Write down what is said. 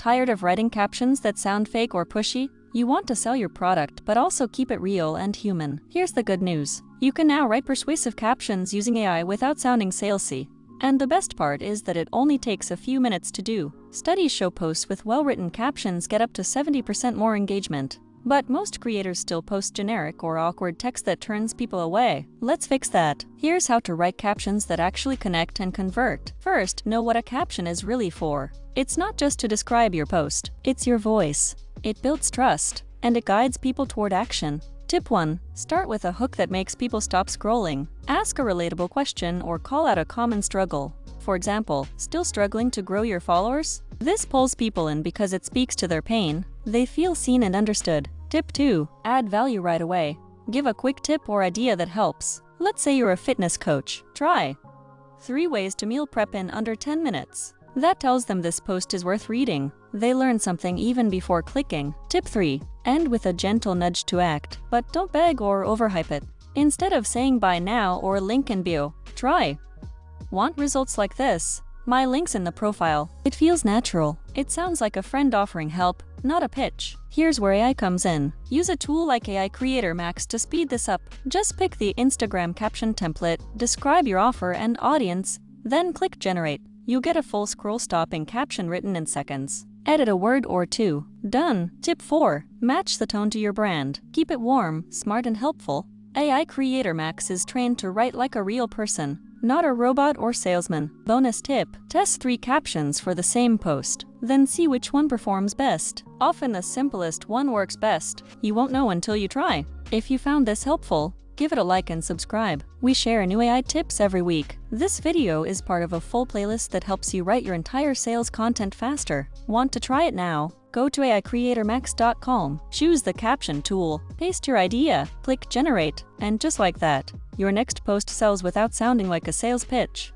Tired of writing captions that sound fake or pushy? You want to sell your product but also keep it real and human. Here's the good news. You can now write persuasive captions using AI without sounding salesy. And the best part is that it only takes a few minutes to do. Studies show posts with well-written captions get up to 70% more engagement. But most creators still post generic or awkward text that turns people away. Let's fix that. Here's how to write captions that actually connect and convert. First, know what a caption is really for. It's not just to describe your post. It's your voice. It builds trust, and it guides people toward action. Tip 1. Start with a hook that makes people stop scrolling. Ask a relatable question or call out a common struggle. For example, still struggling to grow your followers? This pulls people in because it speaks to their pain. They feel seen and understood. Tip 2. Add value right away. Give a quick tip or idea that helps. Let's say you're a fitness coach. Try 3 ways to meal prep in under 10 minutes. That tells them this post is worth reading. They learn something even before clicking. Tip 3. End with a gentle nudge to act, but don't beg or overhype it. Instead of saying buy now or link in bio, try. Want results like this? My link's in the profile. It feels natural. It sounds like a friend offering help, not a pitch. Here's where AI comes in. Use a tool like AI Creator Max to speed this up. Just pick the Instagram caption template, describe your offer and audience, then click generate. You'll get a full scroll-stopping caption written in seconds. Edit a word or two. Done. Tip 4. Match the tone to your brand. Keep it warm, smart and helpful. AI Creator Max is trained to write like a real person, not a robot or salesman. Bonus tip. Test 3 captions for the same post. Then see which one performs best. Often the simplest one works best. You won't know until you try. If you found this helpful, give it a like and subscribe. We share new AI tips every week. This video is part of a full playlist that helps you write your entire sales content faster. Want to try it now? Go to AICreatorMax.com, choose the caption tool, paste your idea, click generate, and just like that, your next post sells without sounding like a sales pitch.